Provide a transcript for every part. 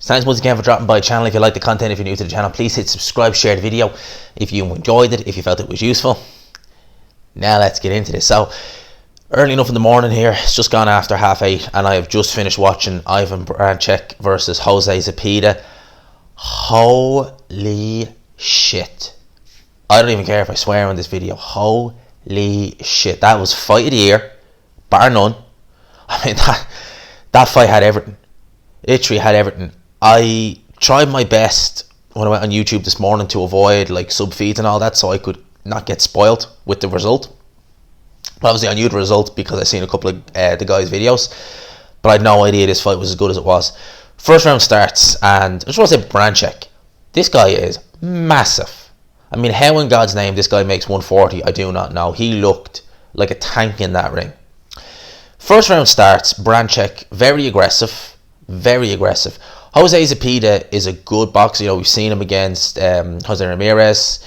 Thanks once again for dropping by the channel. If you like the content, if you're new to the channel, please hit subscribe, share the video if you enjoyed it, if you felt it was useful. Now let's get into this. So, early enough in the morning here, it's just gone after 8:30, and I have just finished watching Ivan Baranchyk versus Jose Zepeda. Holy shit. I don't even care if I swear on this video. Holy shit. That was fight of the year, bar none. I mean, that fight had everything. Literally had everything. I tried my best when I went on YouTube this morning to avoid like sub feeds and all that, so I could not get spoiled with the result. But obviously I knew the result because I seen a couple of the guys' videos, but I had no idea this fight was as good as it was. First round starts, and I just want to say Baranchyk, this guy is massive. I mean, how in God's name this guy makes 140, I do not know. He looked like a tank in that ring. First round starts, Baranchyk very aggressive. Very aggressive. Jose Zepeda is a good boxer. You know, we've seen him against Jose Ramirez.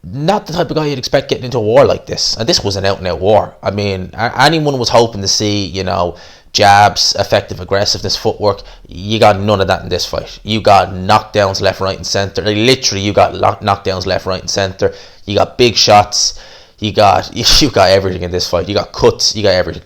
Not the type of guy you'd expect getting into a war like this. And this was an out-and-out war. I mean, anyone was hoping to see, you know, jabs, effective aggressiveness, footwork. You got none of that in this fight. You got knockdowns left, right, and centre. Like, literally, you got knockdowns left, right, and centre. You got big shots. You got everything in this fight. You got cuts. You got everything.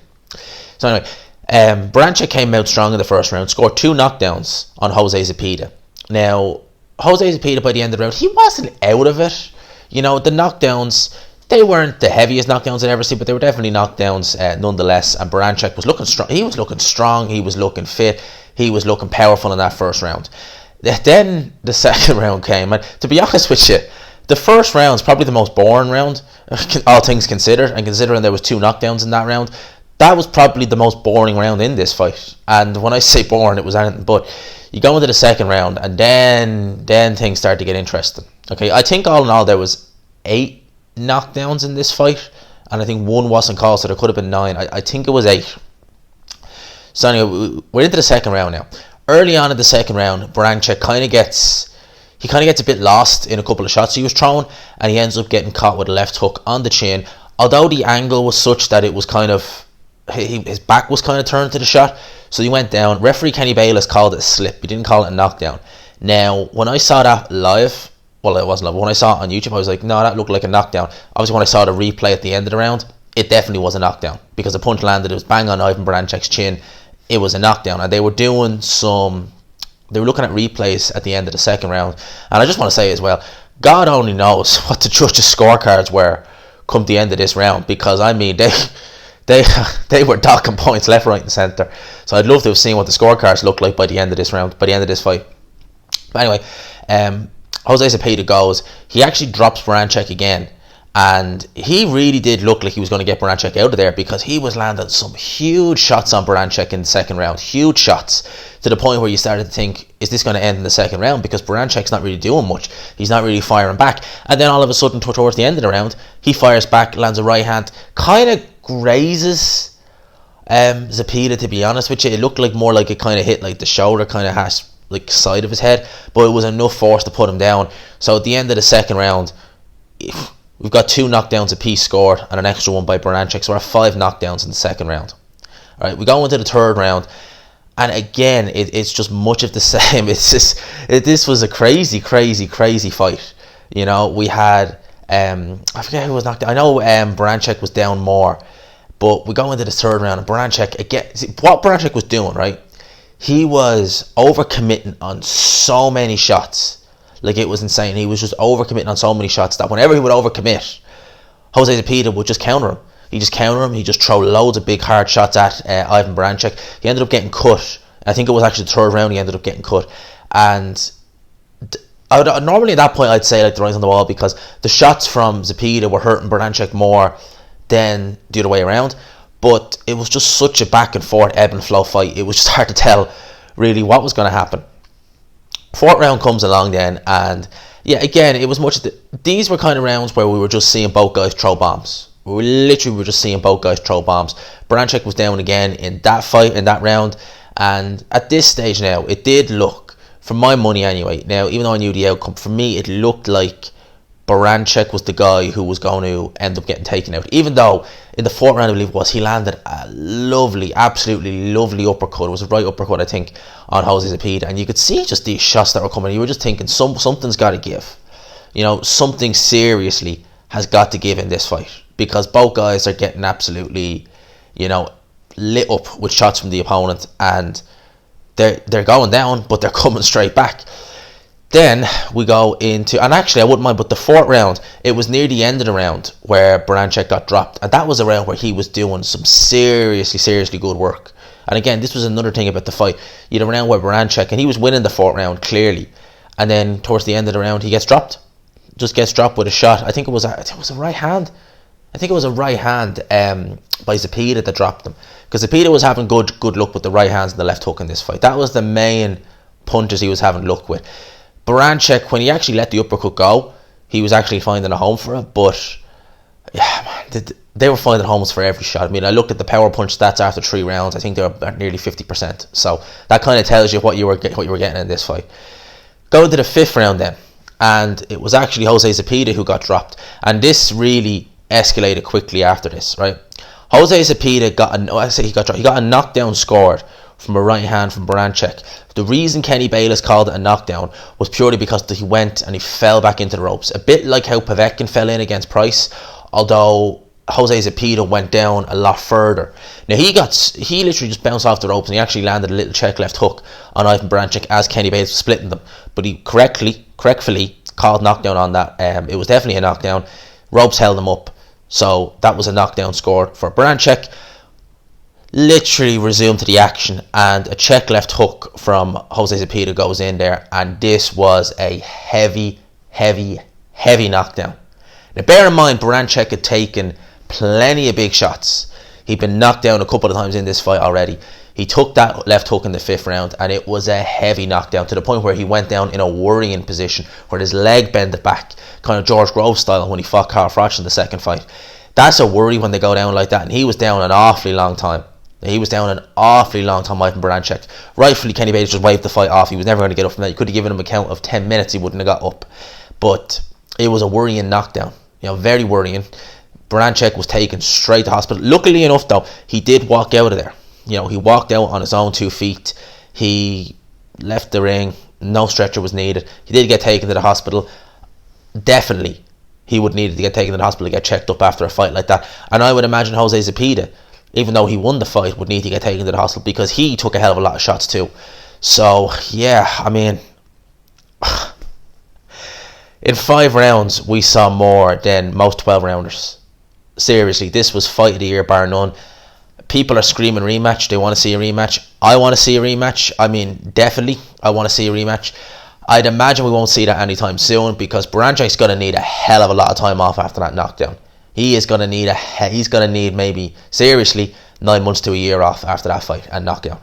So anyway, Baranchyk came out strong in the first round, scored 2 knockdowns on Jose Zepeda. Now, Jose Zepeda by the end of the round, he wasn't out of it. You know, the knockdowns, they weren't the heaviest knockdowns I'd ever seen, but they were definitely knockdowns nonetheless. And Baranchyk was looking strong. He was looking strong. He was looking fit. He was looking powerful in that first round. Then the second round came, and to be honest with you, the first round is probably the most boring round, all things considered. And considering there was 2 knockdowns in that round, that was probably the most boring round in this fight. And when I say boring, it was anything but. You go into the second round, and then things start to get interesting. Okay, I think all in all there was 8 knockdowns in this fight, and I think 1 wasn't called, so there could have been 9. I think it was 8. So anyway, we're into the second round now. Early on in the second round, Baranchyk kind of gets a bit lost in a couple of shots he was throwing, and he ends up getting caught with a left hook on the chin. Although the angle was such that it was kind of, his back was kind of turned to the shot, so he went down. Referee Kenny Bayless called it a slip. He didn't call it a knockdown. Now, when I saw that live, well, it wasn't live, but when I saw it on YouTube, I was like, no, that looked like a knockdown. Obviously, when I saw the replay at the end of the round, it definitely was a knockdown, because the punch landed, it was bang on Ivan Barancyk's chin. It was a knockdown, and they were looking at replays at the end of the second round. And I just want to say as well, God only knows what the judges' scorecards were come the end of this round, because I mean, they were docking points left, right, and centre. So I'd love to have seen what the scorecards looked like by the end of this round, by the end of this fight. But anyway, Jose Zepeda goes. He actually drops Baranchyk again, and he really did look like he was going to get Baranchyk out of there, because he was landing some huge shots on Baranchyk in the second round. Huge shots, to the point where you started to think, is this going to end in the second round? Because Barancyk's not really doing much. He's not really firing back. And then all of a sudden, towards the end of the round, he fires back, lands a right hand, kind of grazes Zepeda, to be honest with you. It looked like more like it kind of hit like the shoulder, kind of has like side of his head, but it was enough force to put him down. So at the end of the second round, we've got 2 knockdowns apiece scored and an extra one by Baranchyk, so we're at 5 knockdowns in the second round. Alright, we go into the third round, and again, it's just much of the same. This was a crazy fight. You know, we had I forget who was knocked down. I know Baranchyk was down more, but we go into the third round, and Baranchyk again. See, what Baranchyk was doing, right? He was overcommitting on so many shots. Like, it was insane. He was just overcommitting on so many shots that whenever he would overcommit, Jose Zepeda would just counter him. He just throw loads of big hard shots at Ivan Baranchyk. He ended up getting cut. I think it was actually the third round he ended up getting cut. And normally at that point I'd say like the writing's on the wall, because the shots from Zepeda were hurting Baranchyk more than the other way around. But it was just such a back and forth ebb and flow fight. It was just hard to tell really what was going to happen. Fourth round comes along then, and yeah, again, it was much. These were kind of rounds where we were just seeing both guys throw bombs. We were just seeing both guys throw bombs. Baranchyk was down again in that fight, in that round, and at this stage now, it did look, for my money anyway, now even though I knew the outcome, for me it looked like Baranchyk was the guy who was going to end up getting taken out. Even though in the fourth round, I believe it was, he landed a lovely, absolutely lovely uppercut. It was a right uppercut, I think, on Jose Zepeda. And you could see just these shots that were coming. You were just thinking, something's got to give. You know, something seriously has got to give in this fight. Because both guys are getting absolutely, you know, lit up with shots from the opponent. And they're going down, but they're coming straight back. Then we go into, and actually I wouldn't mind, but the fourth round, it was near the end of the round where Baranchyk got dropped, and that was a round where he was doing some seriously good work. And again, this was another thing about the fight. You had a round where Baranchyk, and he was winning the fourth round clearly, and then towards the end of the round he gets dropped, just gets dropped with a shot. I think it was a right hand. I think it was a right hand by Zepeda that dropped him, because Zepeda was having good luck with the right hands and the left hook in this fight. That was the main punches he was having luck with. Baranchyk, when he actually let the uppercut go, he was actually finding a home for it. But yeah, man, they were finding homes for every shot. I mean, I looked at the power punch stats after 3 rounds. I think they were at nearly 50%. So that kind of tells you what you were getting in this fight. Going to the 5th round then, and it was actually Jose Zepeda who got dropped, and this really escalated quickly after this, right? Jose Zepeda got a knockdown scored from a right hand from Baranchyk. The reason Kenny Bayless called it a knockdown was purely because he went and he fell back into the ropes. A bit like how Povetkin fell in against Price, although Jose Zepeda went down a lot further. Now he literally just bounced off the ropes, and he actually landed a little check left hook on Ivan Baranchyk as Kenny Bayless was splitting them. But he correctfully called knockdown on that. It was definitely a knockdown. Ropes held him up. So that was a knockdown score for Baranchyk. Literally resumed to the action, and a check left hook from Jose Zepeda goes in there, and this was a heavy knockdown. Now bear in mind, Baranchyk had taken plenty of big shots. He'd been knocked down a couple of times in this fight already. He took that left hook in the 5th round, and it was a heavy knockdown to the point where he went down in a worrying position where his leg bended back, kind of George Groves style when he fought Carl Froch in the second fight. That's a worry when they go down like that, and he was down an awfully long time. Ivan Baranchyk. Rightfully, Kenny Bayless just waved the fight off. He was never going to get up from that. You could have given him a count of 10 minutes, he wouldn't have got up. But it was a worrying knockdown. You know, very worrying. Baranchyk was taken straight to hospital. Luckily enough, though, he did walk out of there. You know, he walked out on his own 2 feet. He left the ring. No stretcher was needed. He did get taken to the hospital. Definitely, he would need to get taken to the hospital to get checked up after a fight like that. And I would imagine Jose Zepeda, even though he won the fight, would need to get taken to the hospital because he took a hell of a lot of shots too. So, yeah, I mean, in 5 rounds, we saw more than most 12-rounders. Seriously, this was fight of the year, bar none. People are screaming rematch. They want to see a rematch. I want to see a rematch. I mean, definitely, I want to see a rematch. I'd imagine we won't see that anytime soon because Baranchy's going to need a hell of a lot of time off after that knockdown. He's going to need maybe, seriously, 9 months to a year off after that fight and knockout.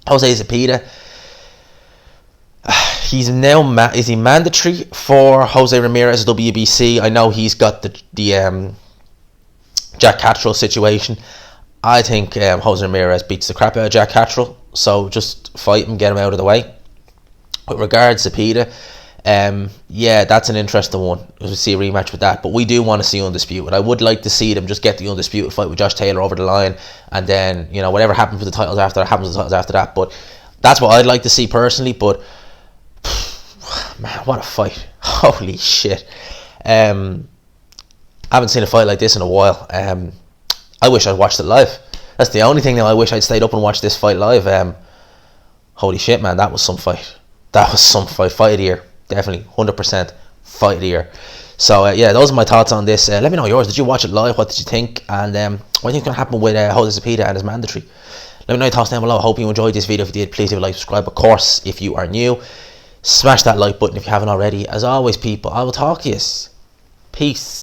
Jose Zepeda, is he mandatory for Jose Ramirez WBC? I know he's got the Jack Catterall situation. I think Jose Ramirez beats the crap out of Jack Catterall, so just fight him, get him out of the way. With regards to Zepeda, yeah, that's an interesting one. We'll see a rematch with that, but we do want to see Undisputed. I would like to see them just get the Undisputed fight with Josh Taylor over the line, and then, you know, whatever happens with the titles after that happens with the titles after that. But that's what I'd like to see personally. But man, what a fight! Holy shit! I haven't seen a fight like this in a while. I wish I'd watched it live. That's the only thing that I wish I'd stayed up and watched this fight live. Holy shit, man, that was some fight. Fight of the year. Definitely, 100% fight of the year. So yeah, those are my thoughts on this. Let me know yours. Did you watch it live? What did you think? And what do you think is going to happen with Jose Zepeda and his mandatory? Let me know your thoughts down below. I hope you enjoyed this video. If you did, please leave a like, subscribe. Of course, if you are new, smash that like button if you haven't already. As always, people, I will talk to you. Peace.